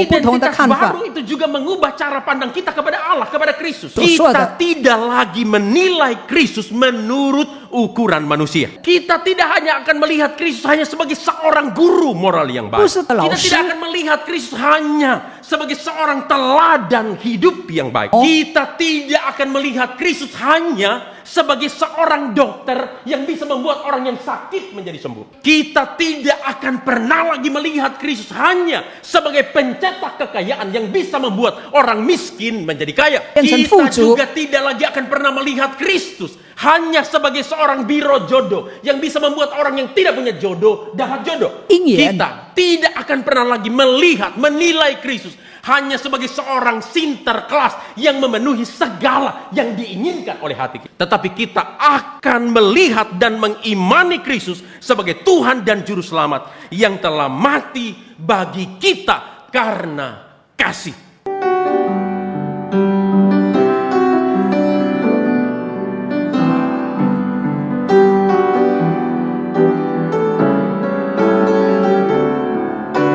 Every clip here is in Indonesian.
Identitas baru itu juga mengubah cara pandang kita kepada Allah, kepada Kristus. Kita tidak lagi menilai Kristus menurut ukuran manusia. Kita tidak hanya akan melihat Kristus hanya sebagai seorang guru moral yang baik. Kita tidak akan melihat Kristus hanya sebagai seorang teladan hidup yang baik. Kita tidak akan melihat Kristus hanya sebagai seorang dokter yang bisa membuat orang yang sakit menjadi sembuh. Kita tidak akan pernah lagi melihat Kristus hanya sebagai pencetak kekayaan yang bisa membuat orang miskin menjadi kaya. Kita juga tidak lagi akan pernah melihat Kristus hanya sebagai seorang biro jodoh yang bisa membuat orang yang tidak punya jodoh dapat jodoh. Kita tidak akan pernah lagi menilai Kristus hanya sebagai seorang sinterklas yang memenuhi segala yang diinginkan oleh hati kita. Tetapi kita akan melihat dan mengimani Kristus sebagai Tuhan dan Juru Selamat yang telah mati bagi kita karena kasih.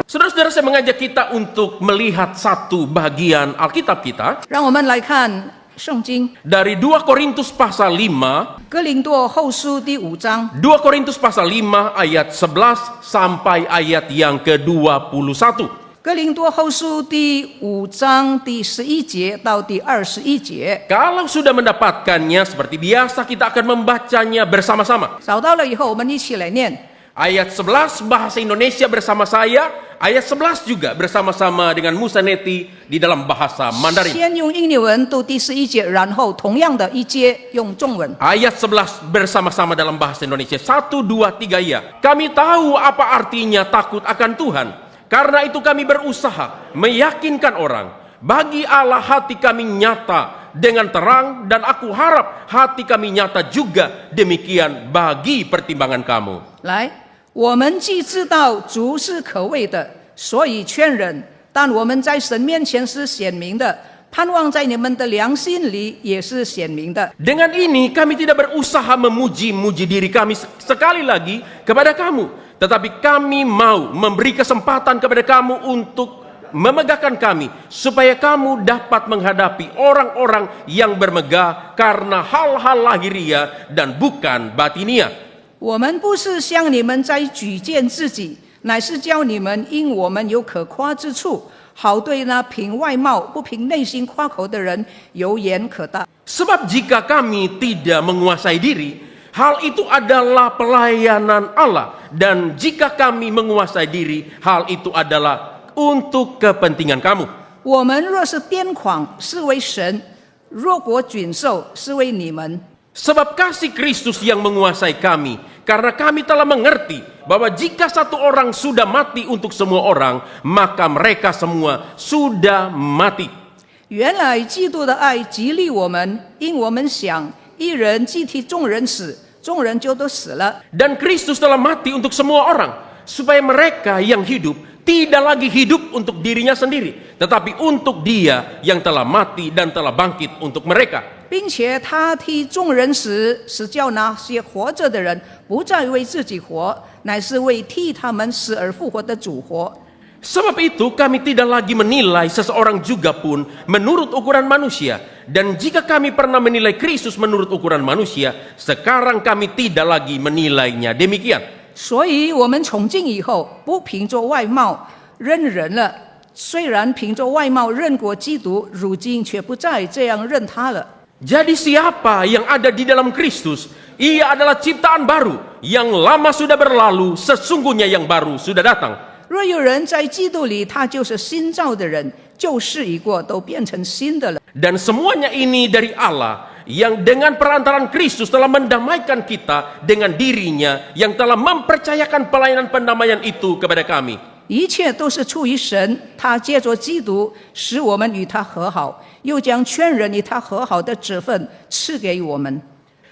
Saudara-saudara, saya mengajak kita untuk melihat satu bagian Alkitab kita. Dari 2 Korintus pasal 5. 2 Korintus pasal 5 ayat 11 sampai ayat yang ke-21. 哥林多后书第5章第11节到第21节。 Kalau sudah mendapatkannya, seperti biasa kita akan membacanya bersama-sama. 找到了以后，我们一起来念。 Ayat 11 bahasa Indonesia bersama saya, ayat 11 juga bersama-sama dengan Musa Neti di dalam bahasa Mandarin. 先用印尼文读第11节，然后同样的一节用中文。 Ayat 11 bersama-sama dalam bahasa Indonesia. 1, 2, 3 ya. Kami tahu apa artinya takut akan Tuhan. Karena itu kami berusaha meyakinkan orang. Bagi Allah hati kami nyata dengan terang, dan aku harap hati kami nyata juga demikian bagi pertimbangan kamu. 来，我们既知道主是可畏的，所以劝人；但我们在神面前是显明的，盼望在你们的良心里也是显明的。 Dengan ini kami tidak berusaha memuji-muji diri kami sekali lagi kepada kamu. Tetapi kami mau memberi kesempatan kepada kamu untuk memegahkan kami, supaya kamu dapat menghadapi orang-orang yang bermegah karena hal-hal lahiriah dan bukan batinia. 我们不是向你们在举荐自己，乃是叫你们因我们有可夸之处，好对那凭外貌不凭内心夸口的人有言可答。 Sebab jika kami tidak menguasai diri, hal itu adalah pelayanan Allah. Dan jika kami menguasai diri, hal itu adalah untuk kepentingan kamu. 我们若是癫狂，是为神；若果谨守，是为你们。 Sebab kasih Kristus yang menguasai kami, karena kami telah mengerti bahwa jika satu orang sudah mati untuk semua orang, maka mereka semua sudah mati. 原来基督的爱激励我们，因我们想，一人既替众人死，众人就都死了。 Dan Kristus telah mati untuk semua orang, supaya mereka yang hidup tidak lagi hidup untuk dirinya sendiri, tetapi untuk Dia yang telah mati dan telah bangkit untuk mereka. 并且他替众人死，是叫那些活着的人不再为自己活，乃是为替他们死而复活的主活。 Sebab itu kami tidak lagi menilai seseorang juga pun menurut ukuran manusia. Dan jika kami pernah menilai Kristus menurut ukuran manusia, sekarang kami tidak lagi menilainya demikian. 所以我们从今以后不凭着外貌认人了，虽然凭着外貌认过基督，如今却不再这样认他了。 Jadi siapa yang ada di dalam Kristus, ia adalah ciptaan baru. Yang lama sudah berlalu, sesungguhnya yang baru sudah datang. 若有人在基督里，他就是新造的人，旧事已过，都变成新的了。 Dan semuanya ini dari Allah, yang dengan perantaran Kristus telah mendamaikan kita dengan dirinya, yang telah mempercayakan pelayanan pendamaian itu kepada kami. 一切都是出于神，他借着基督使我们与他和好，又将劝人与他和好的职分赐给我们。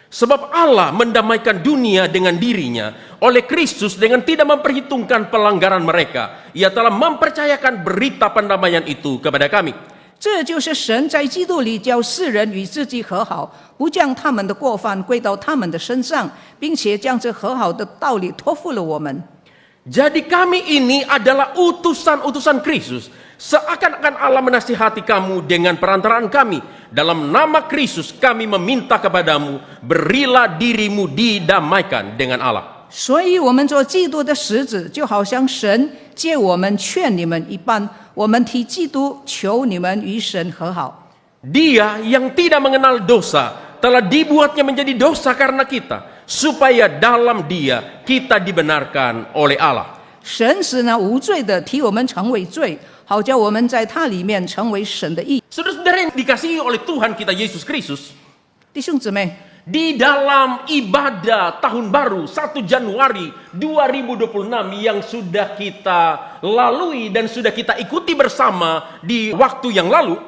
Sebab Allah mendamaikan dunia dengan dirinya oleh Kristus dengan tidak memperhitungkan pelanggaran mereka. Ia telah mempercayakan berita pendamaian itu kepada kami. 这就是神在基督里叫世人与自己和好，不将他们的过犯归到他们的身上，并且将这和好的道理托付了我们。 Jadi kami ini adalah utusan-utusan Kristus. Seakan-akan Allah menasihati kamu dengan perantaraan kami. Dalam nama Kristus kami meminta kepadamu, berilah dirimu didamaikan dengan Allah. 所以我们做基督的使者，就好像神借我们劝你们一般，我们替基督求你们与神和好。 Dia yang tidak mengenal dosa telah dibuatnya menjadi dosa karena kita, supaya dalam dia kita dibenarkan oleh Allah. 神使那无罪的替我们成为罪，好叫我们在他里面成为神的义。 Saudara-saudara yang dikasihi oleh Tuhan kita Yesus Kristus, 弟兄姊妹， di dalam ibadah tahun baru 1 Januari 2026 yang sudah kita lalui dan sudah kita ikuti bersama di waktu yang lalu,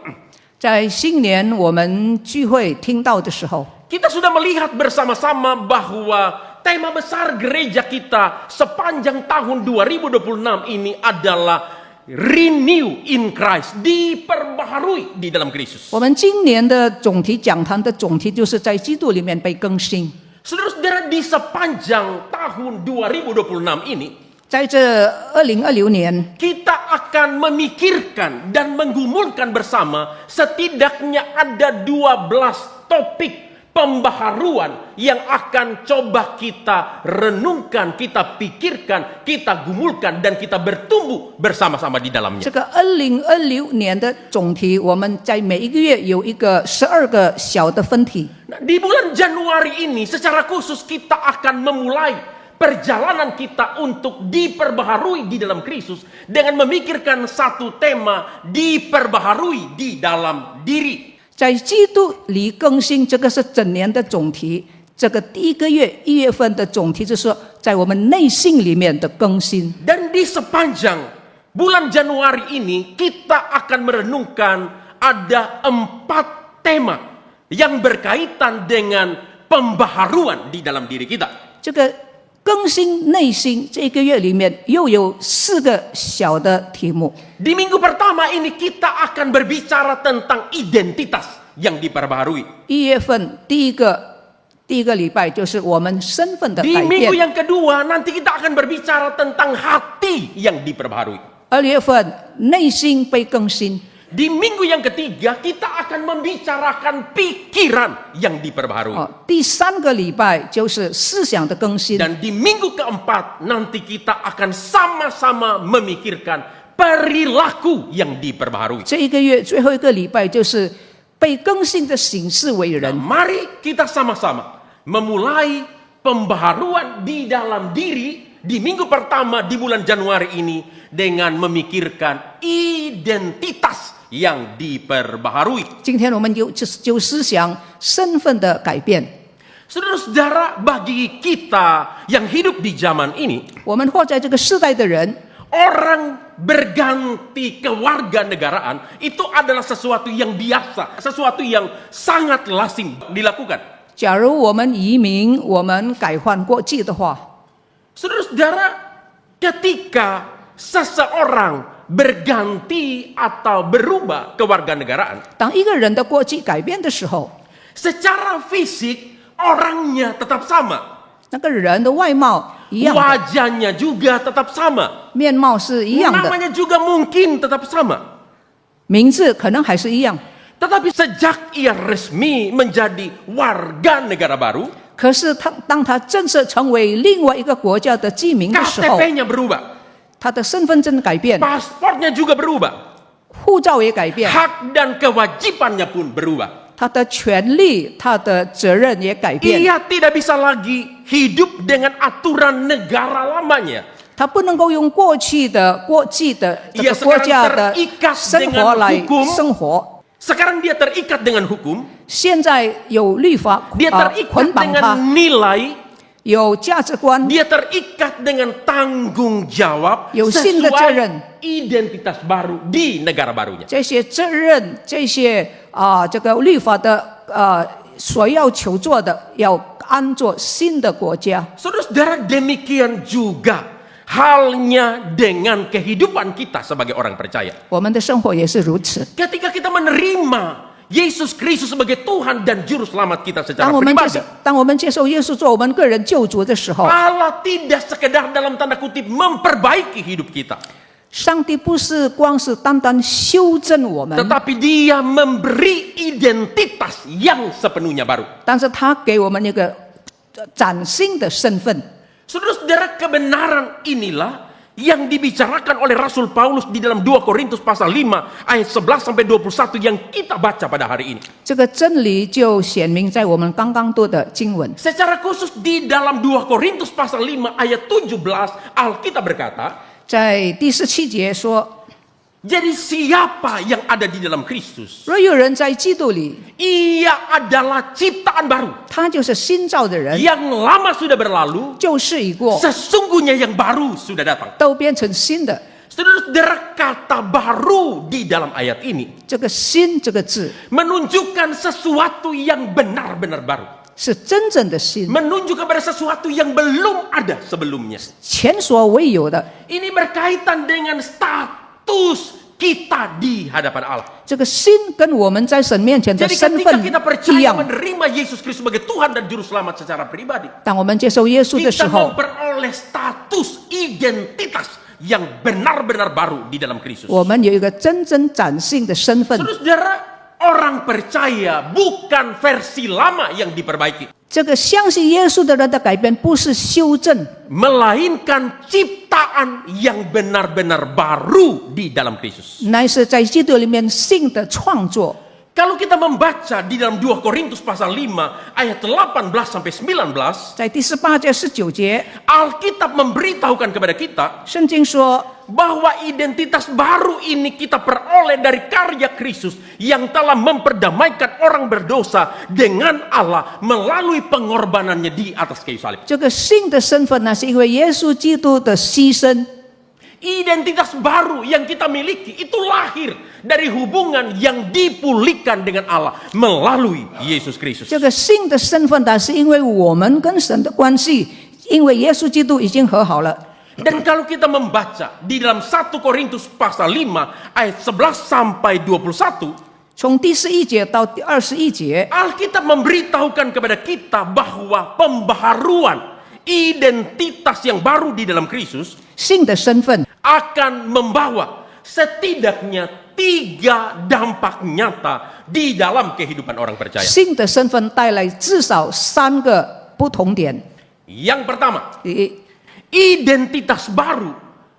在新年我们聚会听到的时候， kita sudah melihat bersama-sama bahwa tema besar gereja kita sepanjang tahun 2026 ini adalah Renew in Christ, diperbaharui di dalam Kristus. 我们今年的总题讲坛的总题就是在基督里面被更新。 Saudara-saudara, di sepanjang tahun 2026 ini, 在这2026年， kita akan memikirkan dan menggumulkan bersama setidaknya ada 12 topik pembaharuan yang akan coba kita renungkan, kita pikirkan, kita gumulkan, dan kita bertumbuh bersama-sama di dalamnya. 这个2026年的总题，我们在每一个月有一个12个小的分题。 Nah, di bulan Januari ini secara khusus kita akan memulai perjalanan kita untuk diperbaharui di dalam Kristus dengan memikirkan satu tema, diperbaharui di dalam diri. 在基督里更新，这个是整年的总题。这个第一个月1月份的总题就是说，在我们内心里面的更新。 Dan di sepanjang bulan Januari ini kita akan merenungkan ada 4 tema yang berkaitan dengan pembaharuan di dalam diri kita. 这个更新内心这一个月里面又有4个小的题目。 Di minggu pertama ini kita akan berbicara tentang identitas yang diperbaharui. 1月份第一个礼拜就是我们身份的 Di 改 minggu 变。 yang kedua nanti kita akan berbicara tentang hati yang diperbaharui. 2月份内心被更新。 Di minggu yang ketiga kita akan membicarakan pikiran yang diperbaharui. 第3个礼拜就是思想的更新。 Dan di minggu keempat nanti kita akan sama-sama memikirkan perilaku yang diperbaharui. 这一个月最后一个礼拜就是被更新的行事为人。 Mari kita sama-sama memulai pembaharuan di dalam diri di minggu pertama di bulan Januari ini dengan memikirkan identitas yang diperbaharui. 今天我们就思想身份的改变。 Saudara-saudara, bagi kita yang hidup di zaman ini, 我们活在这个世代的人， orang berganti kewarganegaraan itu adalah sesuatu yang biasa, sesuatu yang sangat lazim dilakukan. 假如我们移民，我们改换国籍的话， Saudara-saudara, ketika seseorang berganti atau berubah kewarganegaraan, 当一个人的国籍改变的时候， secara fisik orangnya tetap sama, 那个人的外貌一样的， wajahnya juga tetap sama, 面貌是一样的， namanya juga mungkin tetap sama. 名字可能还是一样。 Tetapi sejak ia resmi menjadi warga negara baru, 可是当他正式成为另外一个国家的居民的时候， KTP-nya berubah, 他的身份证改变， paspornya juga berubah, 护照也改变， hak dan kewajibannya pun berubah. 他的权利、他的责任也改变。 Ia tidak bisa lagi hidup dengan aturan negara lamanya. 他不能够用过去的国际的这个国家的生活来生活。 Sekarang dia terikat dengan hukum, 现在有律法 dia 捆 terikat 绑 dengan 他， nilai, 有价值观， dia terikat dengan tanggung jawab 有新的责任。 sesuai identitas baru di negara barunya. 这些责任，这些这个律法的所要求做的，要安做新的国家。 Saudara-saudara, demikian juga halnya dengan kehidupan kita sebagai orang percaya. 我们的生活也是如此。 Ketika kita menerima Yesus Kristus sebagai Tuhan dan Juru Selamat kita secara 当我们接 pribadi, 受耶稣做我们个人救主的时候， Allah tidak sekedar dalam tanda kutip memperbaiki hidup kita. 上帝不是光是单单修正我们， tetapi Dia memberi identitas yang sepenuhnya baru. 但是他给我们一个崭新的身份。 Saudara-saudara, kebenaran inilah yang dibicarakan oleh Rasul Paulus di dalam 2 Korintus pasal 5 ayat 11 sampai 21 yang kita baca pada hari ini. 这个真理就显明在我们刚刚读的经文。 Secara khusus di dalam 2 Korintus pasal 5 ayat 17 Alkitab berkata, 在第17节说， jadi siapa yang ada di dalam Kristus? 若有人在基督里， Ia adalah ciptaan baru. 他就是新造的人， Yang lama sudah berlalu, 旧事已过， sesungguhnya yang baru sudah datang. 都变成新的。 Saudara-saudara, kata baru di dalam ayat ini 这个新这个字 menunjukkan sesuatu yang benar-benar baru. 是真正的新， Menunjuk kepada sesuatu yang belum ada sebelumnya. 前所未有的。 Ini berkaitan dengan status kita di hadapan Allah. 这个新跟我们在神面前的 Jadi 身 ketika 份 kita 一 percaya 样。 menerima Yesus Kristus sebagai Tuhan dan Juru Selamat secara pribadi, 当我们接受耶稣的时 kita 候， memperoleh status identitas yang benar-benar baru di dalam Kristus. 我们有一个真正崭新的身份。 Saudara-saudara, orang percaya bukan versi lama yang diperbaiki, 这个相信耶稣的人的改变不是修正， melainkan ciptaan yang benar-benar baru di dalam Kristus. 乃是在基督里面新的创作。 Kalau kita membaca di dalam 2 Korintus pasal 5 ayat 18 sampai 19, 在第18节、19节， Alkitab memberitahukan kepada kita 圣经说， bahwa identitas baru ini kita peroleh dari karya Kristus yang telah memperdamaikan orang berdosa dengan Allah melalui pengorbanannya di atas kayu salib. 这个新的身份呢，是因为耶稣基督的牺牲。 Identitas baru yang kita miliki itu lahir dari hubungan yang dipulihkan dengan Allah melalui Yesus Kristus. 这个新的身份呢，是因为我们跟神的关系，因为耶稣基督已经和好了。 Dan kalau kita membaca di dalam 1 Korintus pasal 5 ayat 11 sampai 21, 从第11节到第21节， Alkitab memberitahukan kepada kita bahwa pembaharuan identitas yang baru di dalam Kristus 新的身份 akan membawa setidaknya 3 dampak nyata di dalam kehidupan orang percaya. 新的身份带来至少3个不同点。 Yang pertama, 第一， identitas baru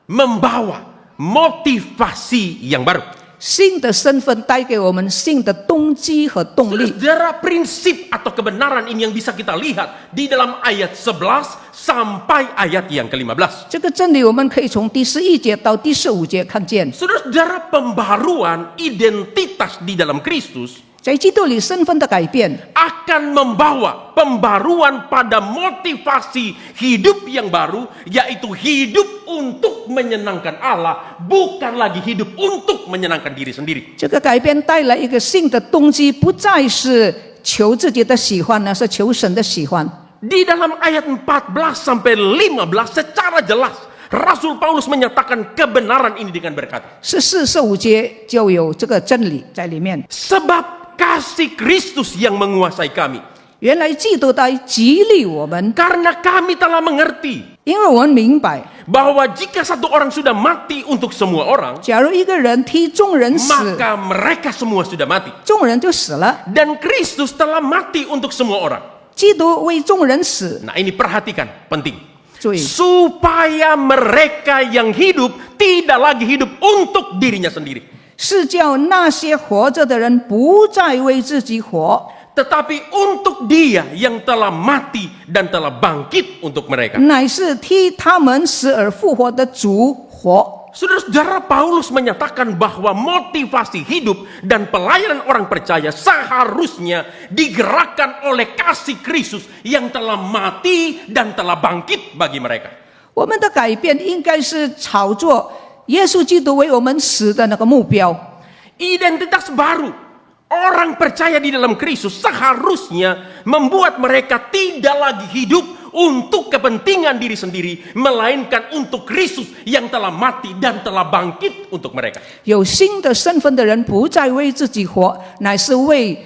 membawa motivasi yang baru. 新的身份带给我们新的动机和动力。 Saudara, prinsip atau kebenaran ini yang bisa kita lihat di dalam ayat 11 sampai ayat yang ke-15. 这个真理我们可以从第11节到第15节看见， Saudara, pembaharuan identitas di dalam Kristus 在基督里身份的改变， akan membawa pembaruan pada motivasi hidup yang baru, yaitu hidup untuk menyenangkan Allah, bukan lagi hidup untuk menyenangkan diri sendiri. 这个改变带来一个新的动机，不再是求自己的喜欢，而是求神的喜欢。 Di dalam ayat 14 sampai 15 secara jelas Rasul Paulus menyatakan kebenaran ini dengan berkata, 14、15节就有这个真理在里面。 sebab kasih Kristus yang menguasai kami, 原来基督在激励我们， karena kami telah mengerti 因为我们明白， bahwa jika satu orang sudah mati untuk semua orang, 假如一个人替众人死， maka mereka semua sudah mati. 众人就死了。 Dan Kristus telah mati untuk semua orang. 基督为众人死， Nah, ini perhatikan, penting. 注意， Supaya mereka yang hidup tidak lagi hidup untuk dirinya sendiri, 是叫那些活着的人不再为自己活， tetapi untuk Dia yang telah mati dan telah bangkit untuk mereka. 乃是替他们死而复活的主活。 Saudara-saudara, Paulus menyatakan bahwa motivasi hidup dan pelayanan orang percaya seharusnya digerakkan oleh kasih Kristus yang telah mati dan telah bangkit bagi mereka. 我们的改变应该是朝着耶稣基督为我们死的那个目标。 Identitas baru orang percaya di dalam Kristus seharusnya membuat mereka tidak lagi hidup untuk kepentingan diri sendiri, melainkan untuk Kristus yang telah mati dan telah bangkit untuk mereka. 有新的身份的人不再为自己活，乃是为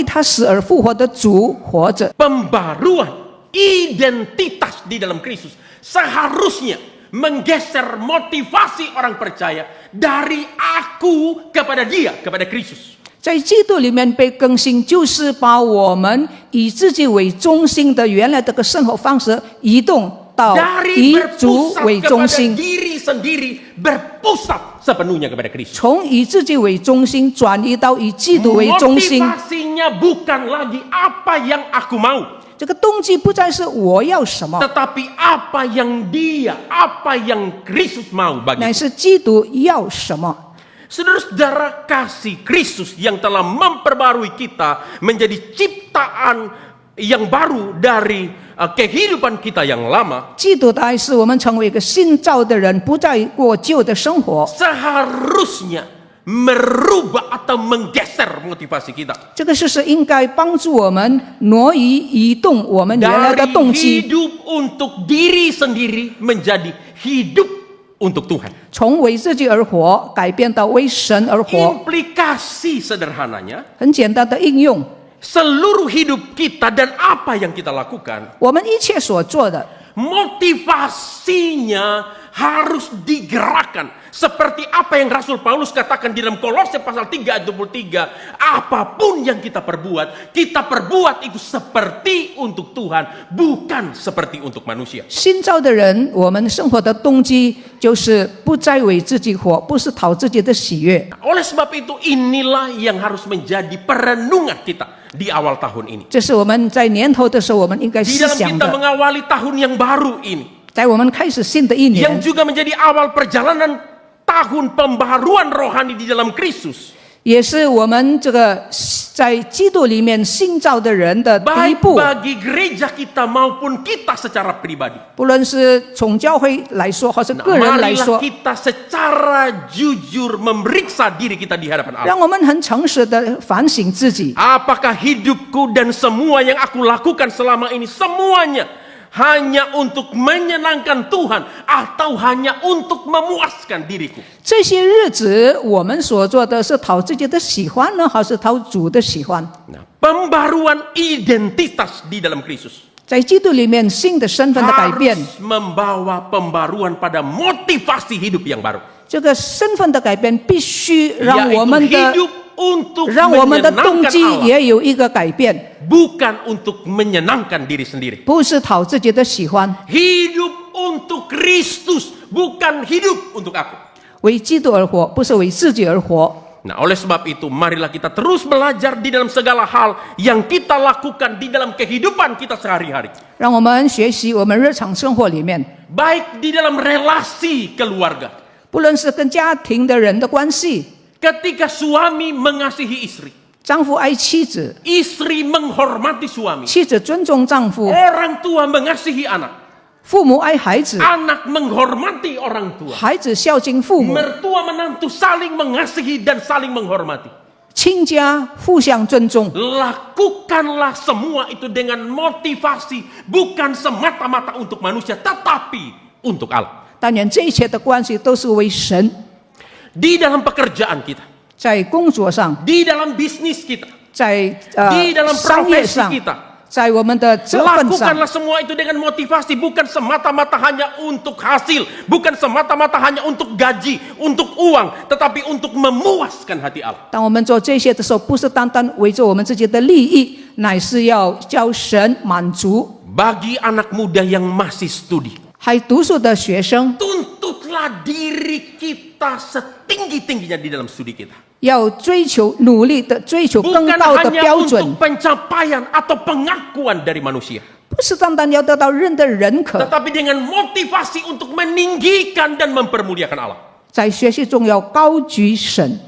他死而复活的主活着。 Pembaruan identitas di dalam Kristus seharusnya menggeser motivasi orang percaya dari aku kepada dia, kepada Kristus. 在基督里面被更新，就是把我们以自己为中心的原来这个生活方式移动到 Dari 以主 berpusat 为中 kepada 心， diri sendiri, berpusat sepenuhnya kepada Kristus. 从以自己为中心转移到以基督为中心。 Motivasinya bukan lagi apa yang aku mau, 这个动机不再是我要什么， tetapi apa yang dia, apa yang Kristus mau 乃 bagi. 是基督要什么。 Saudara-saudara, kasih Kristus yang telah memperbarui kita menjadi ciptaan yang baru dari kehidupan kita yang lama, 基督的爱使我们成为一个新造的人，不再过旧的生活。 seharusnya merubah atau menggeser motivasi kita 这个事是应该帮助我们挪移动我们原来的 dari 动机， hidup untuk diri sendiri menjadi hidup untuk Tuhan. 从为自己而活改变到为神而活。 Implikasi sederhananya, 很简单的应用， seluruh hidup kita dan apa yang kita lakukan, 我们一切所做的， motivasinya harus digerakkan. Seperti apa yang Rasul Paulus katakan di dalam Kolose pasal 3 ayat 23. Apapun yang kita perbuat itu seperti untuk Tuhan, bukan seperti untuk manusia. 新造的人，我们生活的动机就是不再为自己活，不是讨自己的喜悦。 Oleh sebab itu inilah yang harus menjadi perenungan kita di awal tahun ini. 这是我们在年头的时候，我们应该 Di 思 dalam 想 kita 的。 mengawali tahun yang baru ini, 在我们开始新的一年 yang，juga menjadi awal perjalanan tahun pembaharuan rohani di dalam Kristus. 也是我们这个在基督里面新造的人的第一 Baik 步。 bagi gereja kita maupun kita secara pribadi. 不论是从教会来说，或是个人来 Marilah 说， kita secara jujur memeriksa diri kita di hadapan 让 Allah. 我们很诚实的反省自己。 Apakah hidupku dan semua yang aku lakukan selama ini semuanya hanya untuk menyenangkan Tuhan atau hanya untuk memuaskan diriku? 这些日子我们所做的是讨自己的喜欢呢，还是讨主的喜欢？ Nah, pembaruan identitas di dalam Kristus 在基督里面新的身份的改变， harus membawa pembaruan pada motivasi hidup yang baru. 这个身份的改变必须让我 Yaitu 们的 hidup untuk 让我们的动 menyenangkan 机 Allah, 也有一个改变， bukan untuk menyenangkan diri sendiri. 不是讨自己的喜欢， Hidup untuk Kristus, bukan hidup untuk aku. 为基督而活，不是为自己而活。 Nah, oleh sebab itu, marilah kita terus belajar di dalam segala hal yang kita lakukan di dalam kehidupan kita sehari-hari. 让我们学习我们日常生活里面， Baik di dalam relasi keluarga. 不论是跟家庭的人的关系， Ketika suami mengasihi istri, 丈夫爱妻子， istri menghormati suami, 妻子尊重丈夫， orang tua mengasihi anak, 父母爱孩子， anak menghormati orang tua, 孩子孝敬父母， mertua menantu saling mengasihi dan saling menghormati. 亲家互相尊重。 Lakukanlah semua itu dengan motivasi bukan semata-mata untuk manusia tetapi untuk Allah. 但愿这一切的关系都是为神， Di dalam pekerjaan kita, 在工作上， di dalam bisnis kita, 在 di dalam 商业 profesi 上， kita. 在我们的责任上， Lakukanlah semua itu dengan motivasi bukan semata-mata hanya untuk hasil, bukan semata-mata hanya untuk gaji, untuk uang, tetapi untuk memuaskan hati Allah. 当我们做这些的时候，不是单单为着我们自己的利益，乃是要叫神满足。 Bagi anak muda yang masih studi, 还读书的学生 tuntutlah diri kita setinggi-tingginya di dalam studi kita. 要追求努力的追求更 Bukan 高的 hanya 标准 untuk，pencapaian atau pengakuan dari manusia, 不是单单要得到人的认可， tetapi dengan motivasi untuk meninggikan dan mempermuliakan Allah. 在学习中要高举神，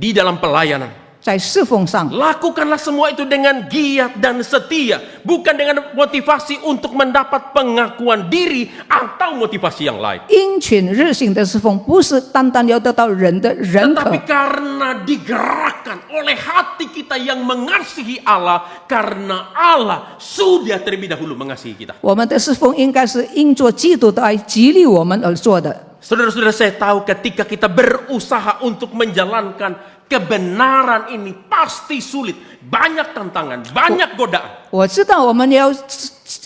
Di dalam pelayanan, 在侍奉上 lakukanlah semua itu dengan giat dan setia, bukan dengan motivasi untuk mendapat pengakuan diri atau motivasi yang lain, 殷勤热心的侍奉，不是单单要得到人的认可， tetapi karena digerakkan oleh hati kita yang mengasihi Allah, karena Allah sudah terlebih dahulu mengasihi kita. 我们的侍奉应该是因着基督的爱激励我们而做的。 Saudara-saudara, saya tahu ketika kita berusaha untuk menjalankan kebenaran ini pasti sulit, banyak tantangan, banyak godaan. 我知道我们要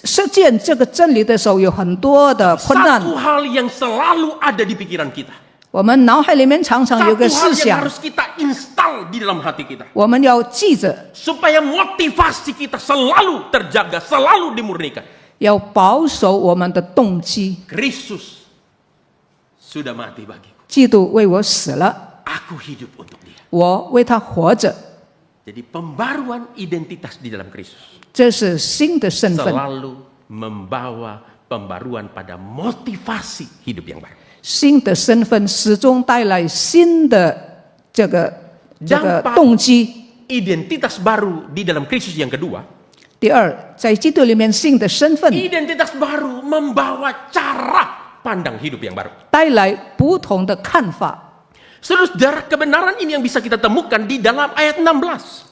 实践这个真理的时候，有很多的困难。 Satu hal yang selalu ada di pikiran kita. 我们脑海里面常常有 Satu 个 hal 思 yang 想， harus kita install di dalam hati kita. 我们要记着， Supaya motivasi kita selalu terjaga, selalu dimurnikan. 要保守我们的动机。 Kristus sudah mati bagiku. 基督为我死了， Aku hidup untuk dia. 我为他活着， Jadi pembaruan identitas di dalam Kristus 这是新的身份。 selalu membawa pembaruan pada motivasi hidup yang baru. 新的身份始终带来新的这个 Dampak 动机。 identitas baru di dalam Kristus yang kedua, 第二，在基督里面新的身份 identitas baru membawa cara pandang hidup yang baru. 带来不同的看法。 Saudara, kebenaran ini yang bisa kita temukan di dalam ayat 16.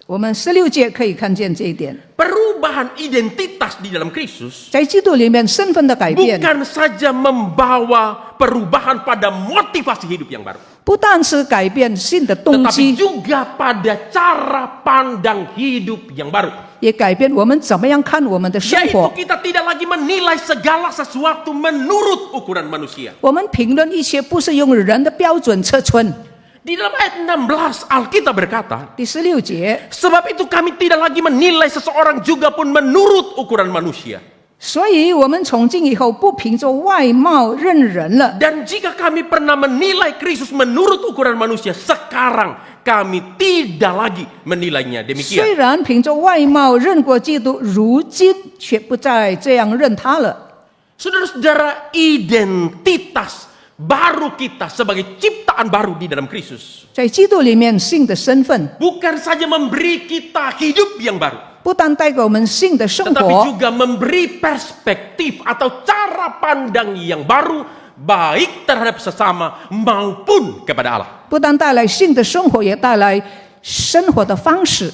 我们16节可以看见这一点， Perubahan identitas di dalam Kristus 在基督里面身份的改变， bukan saja membawa perubahan pada motivasi hidup yang baru, 不但是改变新的动 tetapi 机， juga pada cara pandang hidup yang baru. 也改变我们怎么样看我们的生 Yaitu 活。 kita tidak lagi menilai segala sesuatu menurut ukuran manusia. 我们评论一切不是用人的标准测寸。 Di dalam ayat 16 Alkitab berkata, 第16节， sebab itu kami tidak lagi menilai seseorang juga pun menurut ukuran manusia. 所以我们从今以后不凭着外貌认人了。 Dan jika kami pernah menilai Kristus menurut ukuran manusia, sekarang kami tidak lagi menilainya 虽 demikian. 然凭着外貌认过基督，如今却不再这样认他了。 Saudara-saudara, identitas baru kita sebagai ciptaan baru di dalam Kristus 在基督里面新的身份， bukan saja memberi kita hidup yang baru, 不但带给我们新的生 tetapi 活， juga memberi perspektif atau cara pandang yang baru baik terhadap sesama maupun kepada Allah. 不但带来新的生活，也带来生活的方式。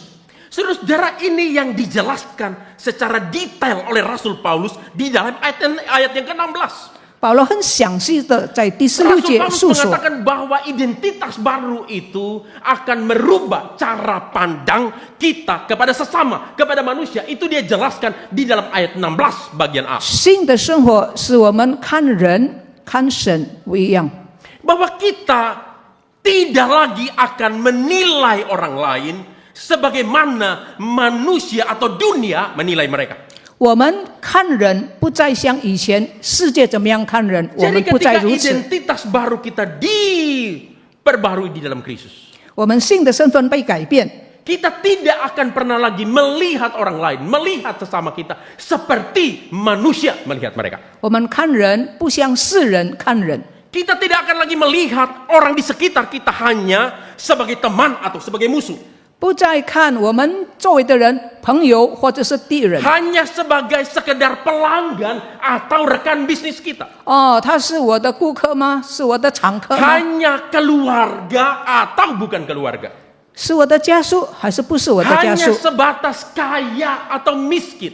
Saudara-saudara, ini yang dijelaskan secara detail oleh Rasul Paulus di dalam ayat yang ke-16. 保罗很详细的在第16 Rasul 节 Paulus 述说， mengatakan bahwa identitas baru itu akan merubah cara pandang kita kepada sesama, kepada manusia. Itu dia jelaskan di dalam ayat 16 bagian A. 新的生活使我们看人、看神不一样。 Bahwa kita tidak lagi akan menilai orang lain sebagaimana manusia atau dunia menilai mereka. 我们看人不再像以前世界怎么样看人，我 Jadi 们不再 ketika 如此。 identitas baru kita diperbarui di dalam Kristus, 我们新的身份被改变， kita tidak akan pernah lagi melihat orang lain, melihat sesama kita seperti manusia melihat mereka. 我们看人不像世人看人， Kita tidak akan lagi melihat orang di sekitar kita hanya sebagai teman atau sebagai musuh, 不再看我们周围的人、朋友或者是敌人。 hanya sebagai sekedar pelanggan atau rekan bisnis kita, 哦，他是我的顾客吗？是我的常客吗？ hanya keluarga atau bukan keluarga, 是我的家属还是不是我的家 hanya 属？ sebatas kaya atau miskin,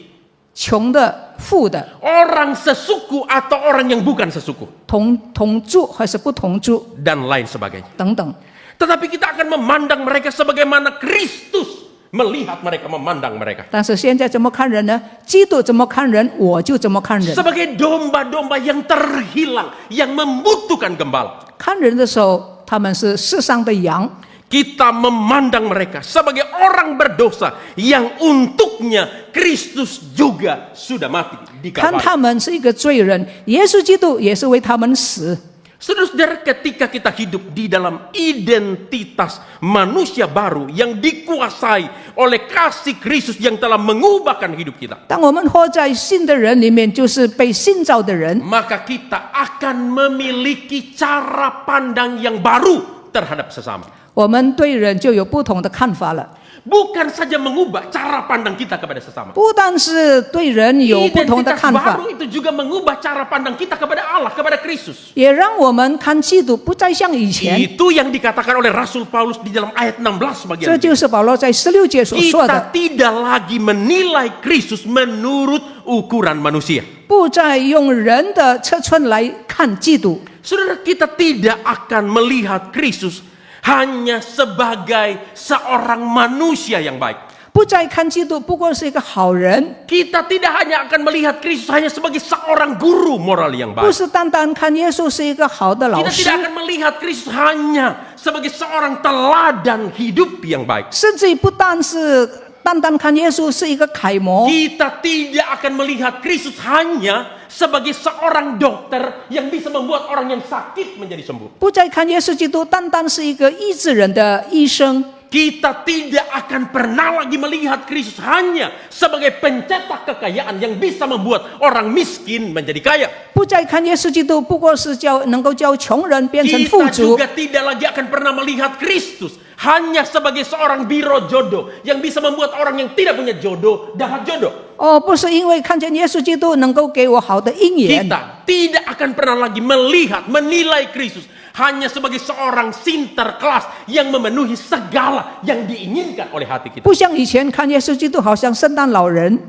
穷的、富的， orang sesuku atau orang yang bukan sesuku, 同住还是不同住， dan lain sebagainya. 等等。 Tetapi kita akan memandang mereka sebagaimana Kristus melihat mereka, memandang mereka. 但是现在怎么看人呢？基督怎么看人，我就怎么看人。 Sebagai domba-domba yang terhilang, yang membutuhkan gembala. 看人的时候，他们是世上的羊； Kita memandang mereka sebagai orang berdosa yang untuknya Kristus juga sudah mati di 看 Kalvari. 他们是一个罪人，耶稣基督也是为他们死。 Saudara-saudara, ketika kita hidup di dalam identitas manusia baru yang dikuasai oleh kasih Kristus yang telah mengubahkan hidup kita, 当我们活在新的人里面，就是被新造的人， maka kita akan memiliki cara pandang yang baru terhadap sesama. 我们对人就有不同的看法了。 Bukan saja mengubah cara pandang kita kepada sesama. 不但是对人有不同的 Identitas 看法， baru itu juga mengubah cara pandang kita kepada Allah, kepada Kristus. 也让我们看基督不再像以前。 Itu yang dikatakan oleh Rasul Paulus di dalam ayat 16 bagian 这 B. 就是保罗在16节所说 Kita 的， tidak lagi menilai Kristus menurut ukuran manusia. 不再用人的尺寸来看基督。 Saudara, kita tidak akan melihat Kristus hanya sebagai seorang manusia yang baik. 不再看基督不过是一个好人， Kita tidak hanya akan melihat Kristus hanya sebagai seorang guru moral yang 不 baik. 是单单看耶稣是一个好的老 Kita 师， tidak akan melihat Kristus hanya sebagai seorang teladan hidup yang baik. 甚至于不但是单单看耶稣是一个楷模， Kita tidak akan melihat Kristus hanya sebagai seorang dokter yang bisa membuat orang yang sakit menjadi sembuh. 不再看耶稣基督单单是一个医治人的医生， Kita tidak akan pernah lagi melihat Kristus hanya sebagai pencetak kekayaan yang bisa membuat orang miskin menjadi kaya. 不再看耶稣基督不过是能够叫穷人变成富 Kita 足， juga tidak lagi akan pernah melihat Kristus hanya sebagai seorang biro jodoh yang bisa membuat orang yang tidak punya jodoh dapat jodoh. 哦，不是因为看见耶稣基督能够给我好的姻缘， Kita tidak akan pernah lagi menilai Kristus hanya sebagai seorang sinterklas yang memenuhi segala yang diinginkan oleh hati kita. 不像以前看耶稣基督好像圣诞老人，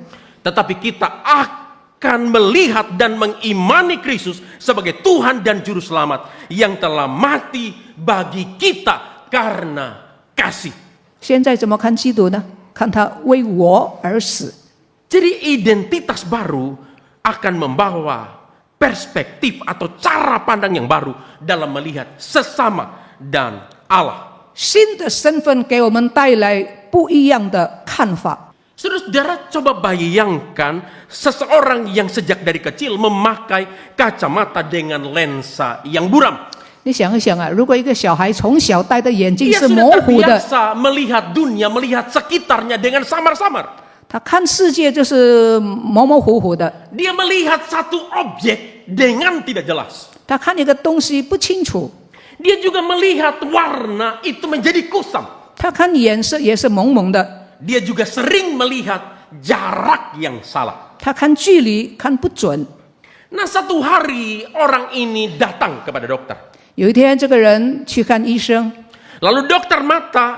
Tetapi kita akan melihat dan mengimani Kristus sebagai Tuhan dan Juru Selamat yang telah mati bagi kita karena kasih. 现在怎么看基督呢？看他为我而死。 Jadi identitas baru akan membawa perspektif atau cara pandang yang baru dalam melihat sesama dan Allah. 新的身份给我们带来不一样的看法。 Saudara, coba bayangkan seseorang yang sejak dari kecil memakai kacamata dengan lensa yang buram. 你想一想啊，如果一个小孩从小戴的眼镜 Dia 是 sudah 模糊的， terbiasa melihat dunia, melihat sekitarnya dengan samar-samar. 他看世界就是模模糊糊的， Dia melihat satu objek dengan tidak jelas. 他看一个东西不清楚， Dia juga melihat warna itu menjadi kusam. 他看颜色也是蒙蒙的， Dia juga sering melihat jarak yang salah. 他看距离看不准。 Nah, satu hari orang ini datang kepada dokter. 有一天，这个人去看医生， Lalu dokter mata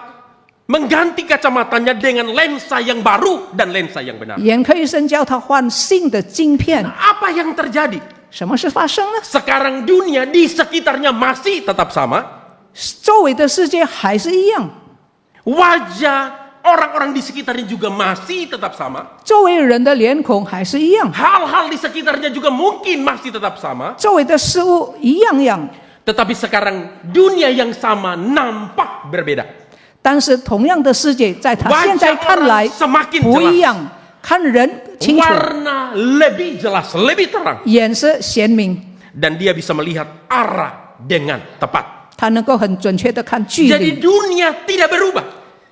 mengganti kacamatanya dengan lensa yang baru dan lensa yang benar. 眼科医生叫他换新的镜片。 Apa yang terjadi? 什么事发生呢？ Sekarang dunia di sekitarnya masih tetap sama. 周围的世界还是一样， Wajah orang-orang di sekitarnya juga masih tetap sama. 周围人的脸孔还是一样， Hal-hal di sekitarnya juga mungkin masih tetap sama. 周围的事物一样样。 Tetapi sekarang dunia yang sama nampak berbeda. 但是同样的世界，在他 Wajah 现在看来 orang semakin 不 jelas. 一样，看人清楚， Warna lebih jelas, lebih terang. 颜色鲜明， Dan dia bisa melihat arah dengan tepat. 他能够很准确的看距 Jadi 离。 dunia tidak berubah.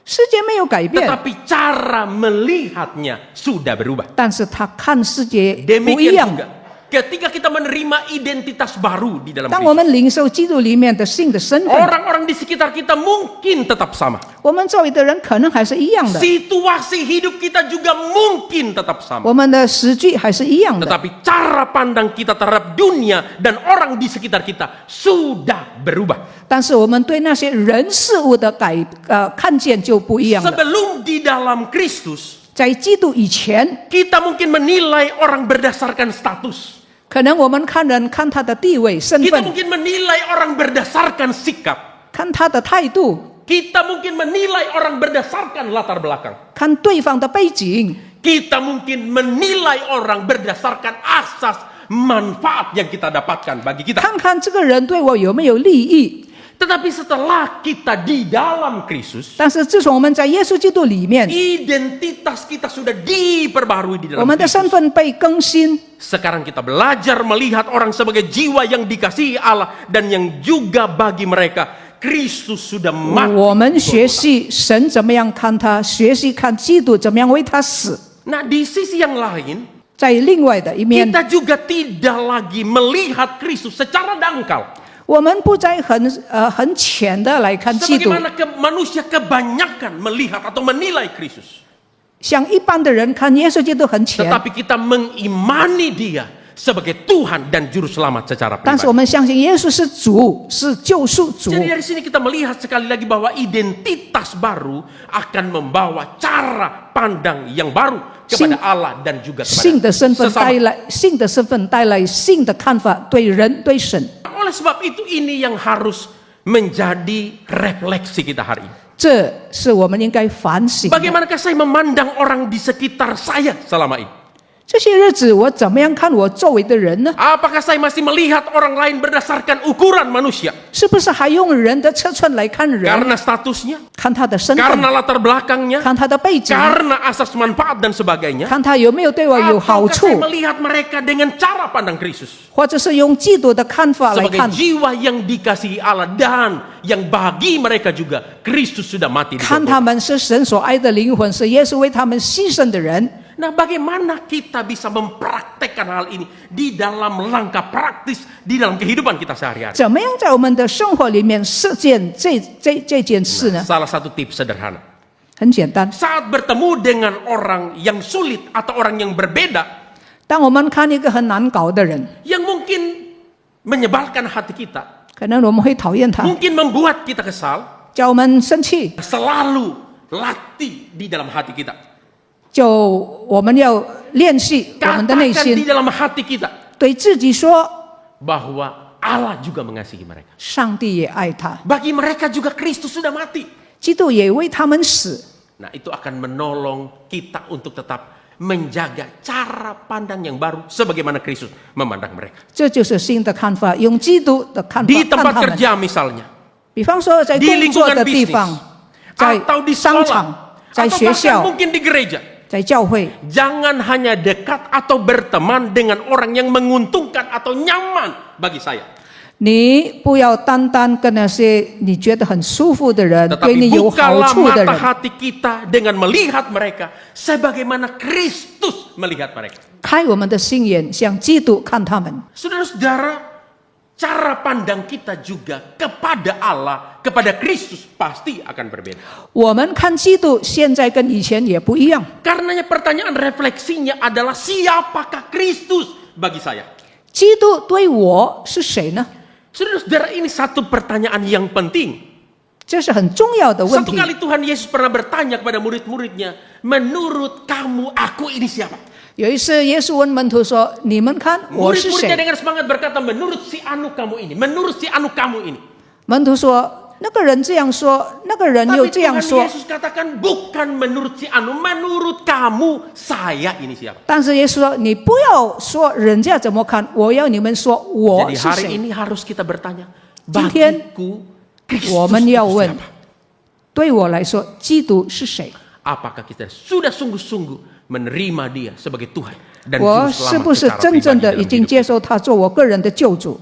世界没有改变， Tetapi cara melihatnya sudah berubah. 但是他看世界不一 Demikian 样。 juga ketika kita menerima identitas baru di dalam 当我 Kristus. 们领受基督里面的新的身份， Orang-orang di sekitar kita mungkin tetap sama. 我们周围的人可能还是一样的， Situasi hidup kita juga mungkin tetap sama. 我们的时局还是一样的， Tetapi cara pandang kita terhadap dunia dan orang di sekitar kita sudah berubah. 但是我们对那些人事物的看见就不一样了。 Sebelum di dalam Kristus, 在基督以前， kita mungkin menilai orang berdasarkan status. 可能我们看人看他的地位、身 Kita 份， mungkin menilai orang berdasarkan sikap. 看他的态度， Kita mungkin menilai orang berdasarkan latar belakang. 看对方的背景， Kita mungkin menilai orang berdasarkan asas manfaat yang kita dapatkan bagi kita. 看看这个人对我有没有利益。 Tetapi setelah kita di dalam Kristus, 但是自从我们在耶稣基督里面， identitas kita sudah diperbarui di 我 dalam 们的 Kristus. 身份被更新， Sekarang kita belajar melihat orang sebagai jiwa yang dikasihi Allah dan yang juga bagi mereka Kristus sudah mati. 我们学习神怎么样看他，学习看基督怎么样为他死。 Nah, di sisi yang lain, 在另外的一面， kita juga tidak lagi melihat Kristus secara dangkal. 我们不再很浅的来看基督， Sebagaimana manusia kebanyakan melihat atau menilai Kristus. 像一般的人看耶稣基督很浅， Tetapi kita mengimani dia sebagai Tuhan dan Juru Selamat secara 但是我 pribadi. 们相信耶稣是主，是救赎主。 Jadi dari sini kita melihat sekali lagi bahwa identitas baru akan membawa cara pandang yang baru kepada Allah dan juga 新的身 kepada 份带 sesama. 来新的身份带来新的看法，对人对神。 Oleh sebab itu ini yang harus menjadi refleksi kita hari ini. 这是我们应该反省的。 Bagaimanakah saya memandang orang di sekitar saya selama ini? 这些日子我怎么样看我周围的人呢？ Apakah saya masih melihat orang lain berdasarkan ukuran manusia? 是不是还用人的尺寸来看人？ Karena statusnya, 看他的身份， karena latar belakangnya, 看他的背景， karena asas manfaat dan sebagainya. 看他有没有对我有好 Ataukah 处 saya， melihat mereka dengan cara pandang Kristus? 或者是用基督的看法来 Sebagai 看， jiwa yang dikasihi Allah dan yang bagi mereka juga Kristus sudah mati di 看他 Golgota. 们是神所爱的灵魂，是耶稣为他们牺牲的人。 Nah, bagaimana kita bisa mempraktekkan hal ini di dalam langkah praktis di dalam kehidupan kita sehari-hari? 怎么样在我们的生活里面实践这件事呢？ Salah satu tips sederhana. 很简单， Saat bertemu dengan orang yang sulit atau orang yang berbeda, 当我们看一个很难搞的人， yang mungkin menyebalkan hati kita, 可能我们会讨厌他， mungkin membuat kita kesal, 叫我们生气， selalu latih di dalam hati kita. 就我们要练习我们的内 Katakan di 心， dalam hati kita 对自己说， bahwa Allah juga mengasihi mereka. 上帝也爱他， Bagi mereka juga Kristus sudah mati. 基督也为他们死。 Nah, itu akan menolong kita untuk tetap menjaga cara pandang yang baru sebagaimana Kristus memandang mereka. 这就是新的看法，用基督的看法 Di 看 tempat 他们。 kerja misalnya, 比方说，在 di 工作 lingkungan 的地 bisnis, 方，在 atau di 商场 sekolah, 在 atau 学 bahkan 校， mungkin di gereja. 在教会， Jangan hanya dekat atau berteman dengan orang yang menguntungkan atau nyaman bagi saya. 你不要单单跟那些你觉得很舒服的人，对 Tetapi 你有好 bukalah 处的 mata 人， hati kita dengan melihat mereka sebagaimana Kristus melihat mereka. 开我们的心眼，像基督看他们。 Saudara-saudara, cara pandang kita juga kepada Allah, kepada Kristus pasti akan berbeda. 我们看基督现在跟以前也不一样。 Karenanya pertanyaan refleksinya adalah siapakah Kristus bagi saya? 基督对我是谁呢？ Saudara-saudara, ini satu pertanyaan yang penting. 这是很重要的问 Satu 题。 kali Tuhan Yesus pernah bertanya kepada murid-muridnya, menurut kamu aku ini siapa? 有一次，耶稣问门徒说：“你们看我是 Murid-muridnya 谁 dengan semangat berkata, menurut si anu kamu ini, menurut si anu kamu ini.？” 门徒说：“那个人这样说，那个人又 Tapi 这样 Tuhan 说。” Yesus katakan, bukan menurut si anu, menurut kamu, saya ini siapa? 但是耶稣说：“你不要说人家怎么看，我要你们说我 Jadi 是 hari 谁。 ini harus kita bertanya, 今天 bagiku Kristus 我们 itu 要问 siapa?，对我来说，基督是谁？ Apakah kita sudah sungguh-sungguh menerima dia sebagai Tuhan dan 我 Juru 是 Selamat 不是 secara 真正 pribadi 的 dalam 已经 hidup 接受他做我个人的救主？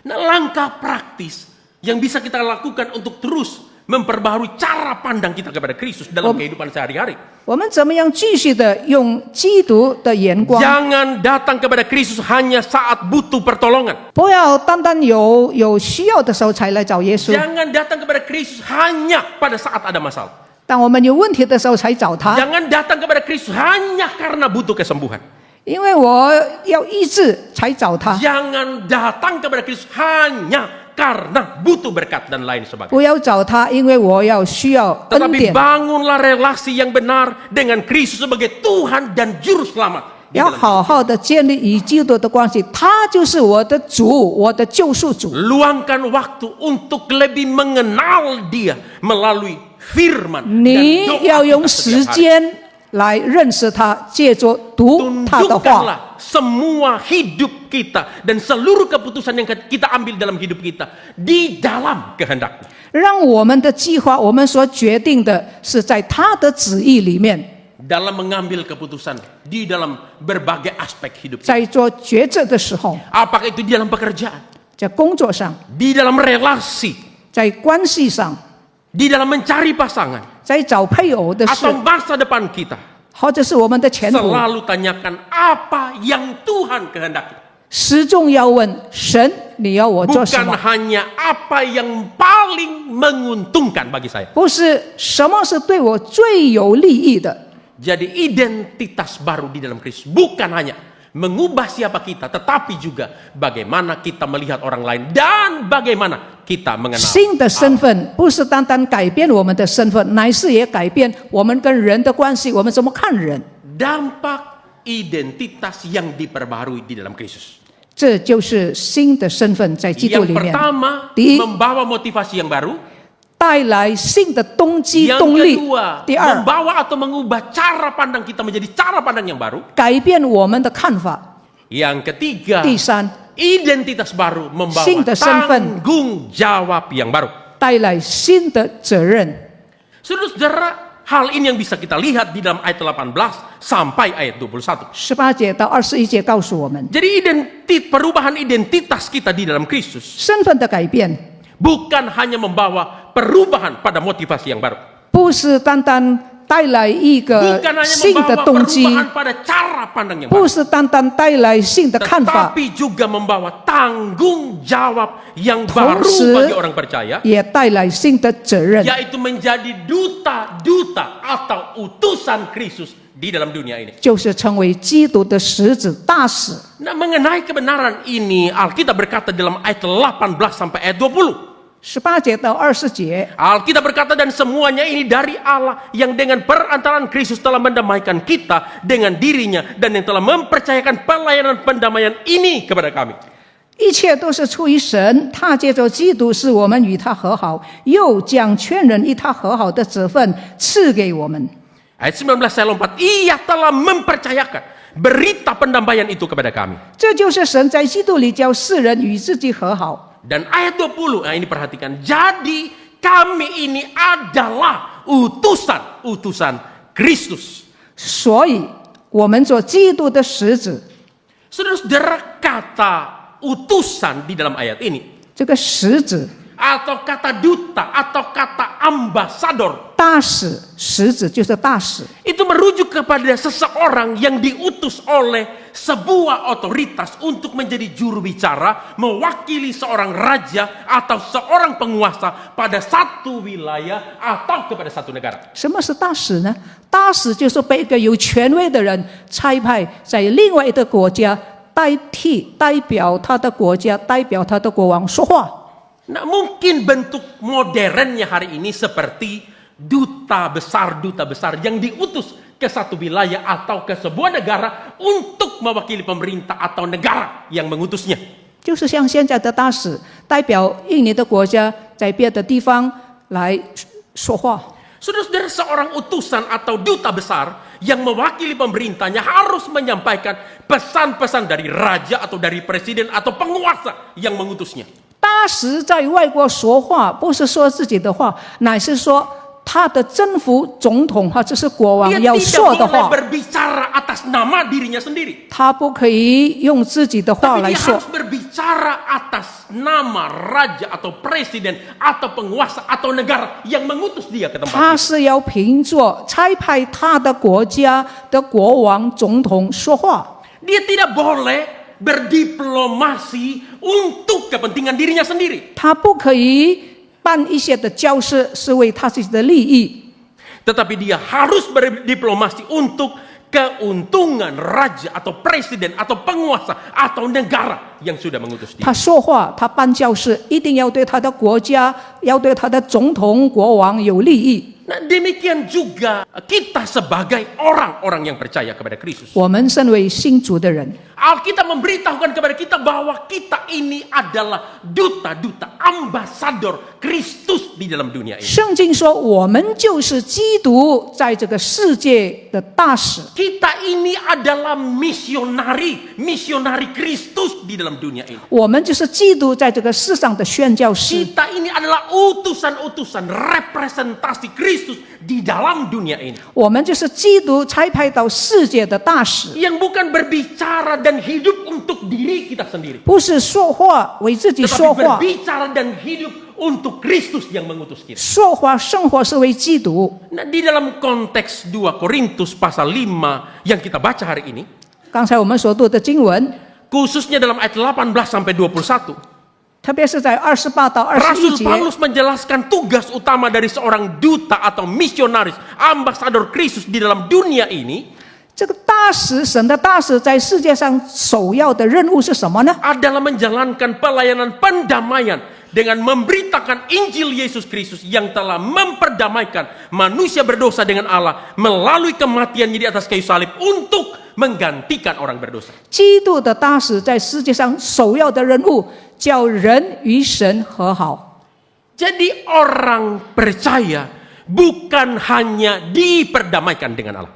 Nah, langkah praktis yang bisa kita lakukan untuk terus memperbaharui cara pandang kita kepada Kristus dalam kehidupan sehari-hari. 我们怎么样继续的用基督的眼光？ Jangan datang kepada Kristus hanya saat butuh pertolongan. 不要单单有需要的时候才来找耶稣， Jangan datang kepada Kristus hanya pada saat ada masalah. 当我们有问题的时候才找他。 Jangan datang kepada Kristus hanya karena butuh kesembuhan. 因为我要医治才找他， Jangan datang kepada Kristus hanya karena butuh berkat dan lain sebagainya. 不要找他，因为我要需要恩 Tetapi 典。 bangunlah relasi yang benar dengan Kristus sebagai Tuhan dan Juru Selamat. Di 要 dalam 好好的建立与基督的关系，他就是我的主，我的救赎主。 Luangkan waktu untuk lebih mengenal Dia melalui firman 你 dan doa 要用 kita 时 setiap hari. 间来认识他，借着读他的话。 Tundukkanlah semua hidup kita dan seluruh keputusan yang kita ambil dalam hidup kita di dalam kehendak-Nya. 让我们的计划，我们所决定的是在他的旨意里面， Dalam mengambil keputusan di dalam berbagai aspek hidup kita. 在做抉择的时候， Apakah itu di dalam pekerjaan, 在工作上， di dalam relasi, 在关系上， di dalam mencari pasangan, 在找配偶的事 atau，masa depan kita. 或者是我们的前途， Selalu tanyakan apa yang Tuhan kehendaki. 始终要问神，你要我做什 Bukan 么？ hanya apa yang paling menguntungkan bagi saya. 不是什么是对我最有利益的。 Jadi identitas baru di dalam Kristus bukan hanya mengubah siapa kita, tetapi juga bagaimana kita melihat orang lain dan bagaimana kita mengenal 新的身份不是单单改变我们的身份，乃是也改变我们跟人的关系，我们怎么看人。 dampak identitas yang diperbarui di dalam Kristus. 这就是新的身份在基督 Yang 里面。 pertama, Di- membawa motivasi yang baru. 带来新的动机 Yang 动力。 kedua, 第二， membawa atau mengubah cara pandang kita menjadi cara pandang yang baru. 改变我们的看法。 Yang ketiga, 第三， identitas baru membawa 新的身份。 tanggung jawab yang baru. 带来新的责任。 Saudara-saudara, hal ini yang bisa kita lihat di dalam ayat 18 sampai ayat 21. 18节到21节告诉我们， Jadi perubahan identitas kita di dalam Kristus 身份的改变 bukan hanya membawa perubahan pada motivasi yang baru. 不是单单带来一个 Bukan hanya 新的 membawa 动机， perubahan pada cara pandang yang 不 baru. 是单单带来新的看法， Tetapi juga membawa tanggung jawab yang baru 同时 bagi orang percaya, 也带来新的责任， yaitu menjadi duta-duta atau utusan Kristus di dalam dunia ini. 就是成为基督的使者大使。 Nah, mengenai kebenaran ini, Alkitab berkata dalam ayat 18 sampai ayat 20. 18节到20节， Alkitab berkata, dan semuanya ini dari Allah yang dengan perantaraan Kristus telah mendamaikan kita dengan dirinya dan yang telah mempercayakan pelayanan pendamaian ini kepada kami. 一切都是出于神，他借着基督使我们与他和好，又将全人与他和好的职分赐给我们。 Ayat 19 saya lompat. Ia telah mempercayakan berita pendamaian itu kepada kami. 这就是神在基督里叫世人与自己和好。 Dan ayat 20, nah ini perhatikan. Jadi kami ini adalah utusan Kristus. 所以我们做基督的使者， Saudara-saudara, kata utusan di dalam ayat ini, 这个使者 atau kata duta atau kata ambasador, 大使，使者就是大使， itu merujuk kepada seseorang yang diutus oleh sebuah otoritas untuk menjadi juru bicara, mewakili seorang raja atau seorang penguasa pada satu wilayah atau kepada satu negara. 什么是大使呢？大使就是被一个有权威的人差派在另外一个国家，代表他的国家，代表他的国王说话。 Nah, mungkin bentuk modernnya hari ini seperti duta besar yang diutus ke satu wilayah atau ke sebuah negara untuk mewakili pemerintah atau negara yang mengutusnya. 就是像现在的大使代表印尼的国家在别的地方来说话。 Saudara-saudara, seorang utusan atau duta besar yang mewakili pemerintahnya harus menyampaikan pesan-pesan dari raja atau dari presiden atau penguasa yang mengutusnya. 大使在外国说话，不是说自己的话，乃是说他的征服总统或者是国王 Dia 要 tidak 说的 boleh 话， berbicara atas nama dirinya sendiri. 他不可以用自己的话 Tapi 来 dia 说 harus， berbicara atas nama raja atau presiden atau penguasa atau negara yang mengutus dia ke tempat 他 itu. 是要凭着差派他的国家的国王、总统说话。 Dia tidak boleh berdiplomasi untuk kepentingan dirinya sendiri. 他不可以办一些的交涉是为他自己的利益， Tetapi dia harus berdiplomasi untuk keuntungan raja atau presiden atau penguasa atau negara yang sudah mengutus dia. 他说话，他办交涉，一定要对他的国家，要对他的总统、国王有利益。 Nah, demikian juga kita sebagai orang-orang yang percaya kepada Kristus. 我们身为信主的人， Alkitab memberitahukan kepada kita bahwa kita ini adalah duta-duta, ambasador Kristus di dalam dunia ini. 圣经说我们就是基督在这个世界的大使， Kita ini adalah misionari Kristus di dalam dunia ini. 我们就是基督在这个世上的宣教士， Kita ini adalah utusan-utusan representasi Kristus di dalam dunia ini. 我们就是基督差派到世界的大使， Yang bukan berbicara dan hidup untuk diri kita sendiri. 不是说话为自己 Tetapi 说话， berbicara dan hidup untuk Kristus yang mengutus kita. 说话生活是为基督。 Nah, di dalam konteks 2 Korintus pasal 5 yang kita baca hari ini, 刚才我们所读的经文， khususnya dalam ayat 18 sampai 21, 特别是在28到Rasul 21节， Paulus menjelaskan tugas utama dari seorang duta atau misionaris, ambasador Kristus di dalam dunia ini 这个大使，神的大使在世界上首要的任务是什么呢？ adalah menjalankan pelayanan pendamaian dengan memberitakan Injil Yesus Kristus yang telah memperdamaikan manusia berdosa dengan Allah melalui kematiannya di atas kayu salib untuk menggantikan orang berdosa. 基督的大使在世界上首要的任务，叫人与神和好。Jadi orang percaya bukan hanya diperdamaikan dengan Allah.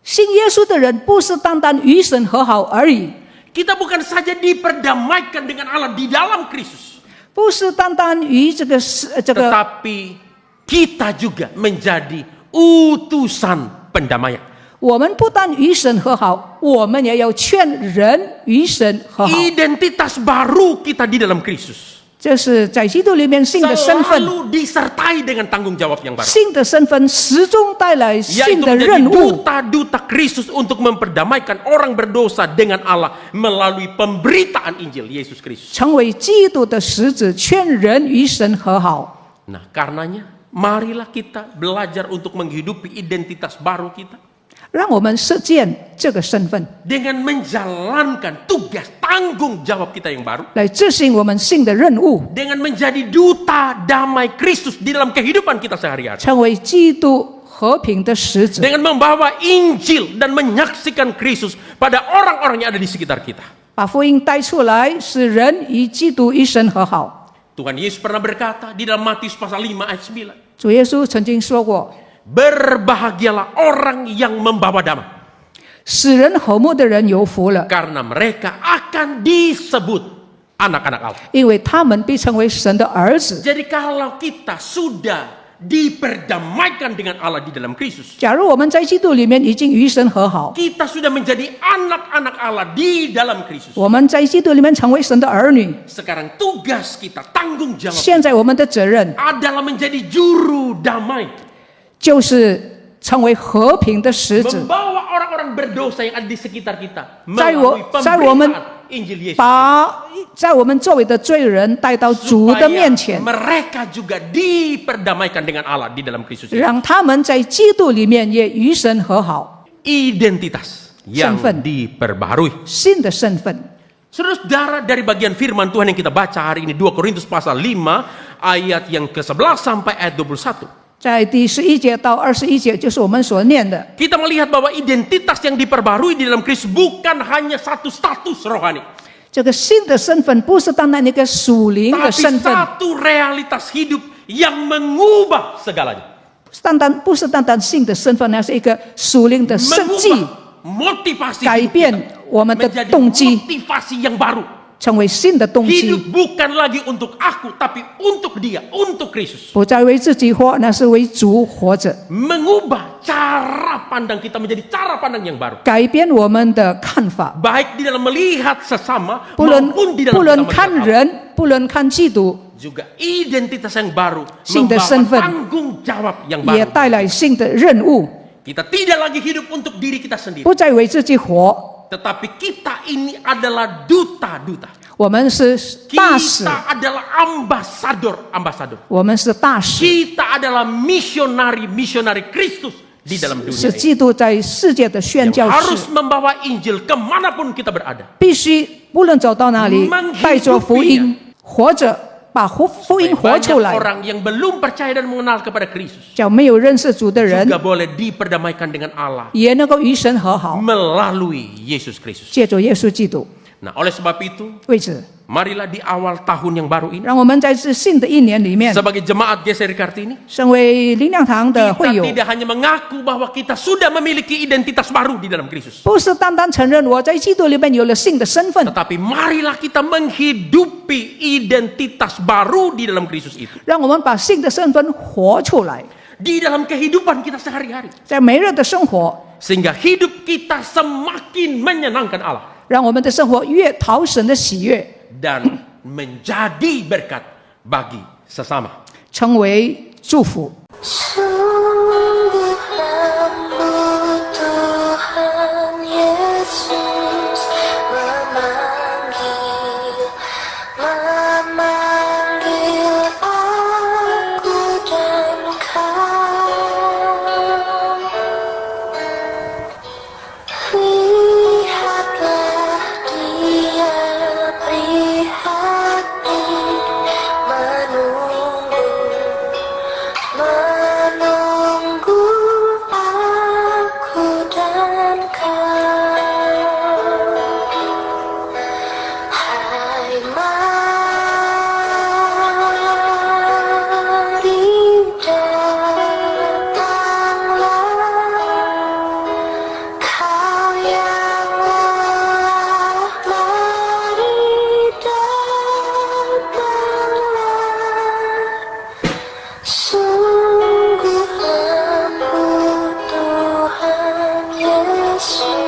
信耶稣的人不是单单与神和好而已， Kita bukan saja diperdamaikan dengan Allah di dalam Kristus, 不是单单与这个 tetapi kita juga menjadi utusan pendamaian. 我们不但与神和好，我们也要劝人与神和好。 Identitas baru kita di dalam Kristus 这是在基督里面信的身份， selalu disertai dengan tanggung jawab yang baru, 信的身份始终带来信 yaitu 的 menjadi 任务， duta-duta Kristus untuk memperdamaikan orang berdosa dengan Allah melalui pemberitaan Injil Yesus Kristus. 成为基督的使者，劝人与神和好。 Nah, karenanya marilah kita belajar untuk menghidupi identitas baru kita 让我们实践这个身份， dengan menjalankan tugas tanggung jawab kita yang baru, 来执行我们信的任务， dengan menjadi duta damai Kristus di dalam kehidupan kita sehari-hari, 成为基督和平的使者， dengan membawa Injil dan menyaksikan Kristus pada orang-orang yang ada di sekitar kita. 把福音带出来，使人与基督与神和好。 Tuhan Yesus pernah berkata di dalam Matius pasal 5 ayat 9, 主耶稣曾经说过， berbahagialah orang yang membawa damai, 使人和睦的人有福了， karena mereka akan disebut anak-anak Allah. 因为他们必成为神的儿子。 Jadi kalau kita sudah diperdamaikan dengan Allah di dalam Kristus, 假如我们在基督里面已经与神和好， kita sudah menjadi anak-anak Allah di dalam Kristus. 我们在基督里面成为神的儿女。 Sekarang tugas kita, tanggung jawab 现在我们的责任 adalah menjadi juru damai, 就是成为和平的使者， membawa orang-orang berdosa yang ada di sekitar kita 在我 melalui 在我们 pemberitaan Injil Yesus, 把在我们周围的罪人带到主的 supaya 面前， mereka juga diperdamaikan dengan Allah di dalam Kristus. 让他们在基督里面也与神和好。 Identitas yang身份。 diperbarui. 新的身份， Saudara, dari bagian firman Tuhan yang kita baca hari ini, 2 Korintus pasal 5 ayat yang ke-11 sampai ayat 21. 在第11节到21节，就是我们所念的。 Kita melihat bahwa identitas yang diperbarui di dalam Kristus bukan hanya satu status rohani, 这个新的身份不是单单一个属灵的 tapi 身份， satu realitas hidup yang mengubah segalanya. 不是单单新的身份，那是一个属灵的生计， Mengubah motivasi 改 hidup 变 kita 我们的 menjadi 动机， motivasi yang baru. 成为新的动 Hidup 机， bukan lagi untuk aku, tapi untuk dia, untuk Kristus. 不再为自己活，那是为主活着， Mengubah cara pandang kita menjadi cara pandang yang baru. 改变我们的看法， Baik di dalam melihat sesama 不论 maupun di 不 dalam 论 kita 看 melihat Allah. 人，不论看基督， Juga identitas yang baru 新的 membawa 身份 tanggung jawab yang 也 baru. 带来新的任务， Kita tidak lagi hidup untuk diri kita sendiri, 不再为自己活， tetapi kita ini adalah duta-duta. 我们是大使， Kita adalah ambasador-ambasador. 我们是大使， Kita adalah misionari-misionari Kristus di dalam 是 dunia ini. 基督在世界的宣 Yang 教 harus 士， membawa Injil kemanapun kita berada. 必须无论走到哪里， menghidupinya 带着福音，活着，把福音活 Banyak 出来， orang yang belum percaya dan mengenal kepada Kristus 叫没有认识主的人 juga boleh diperdamaikan dengan Allah 也能够与神和好， melalui Yesus Kristus. 借着耶稣基督。 Nah, oleh sebab itu, 为此， marilah di awal tahun yang baru ini, 让我们在这新的一年里面， sebagai jemaat GSR Kartini, 身为灵粮堂的会 kita 友， tidak hanya mengaku bahwa kita sudah memiliki identitas baru di dalam Kristus, 不是单单承认我在基督里面有了新的身份， tetapi marilah kita menghidupi identitas baru di dalam Kristus itu 让我们把新的身份活出来， di dalam kehidupan kita sehari-hari, 在每日的生活， sehingga hidup kita semakin menyenangkan Allah 让我们的生活越讨神的喜悦， dan menjadi berkat bagi sesama. 成为祝福。 Sungguh-sungguh Tuhan Yesus memanggil aku dan kau. Lihatlah Dia prihati menunggu kasih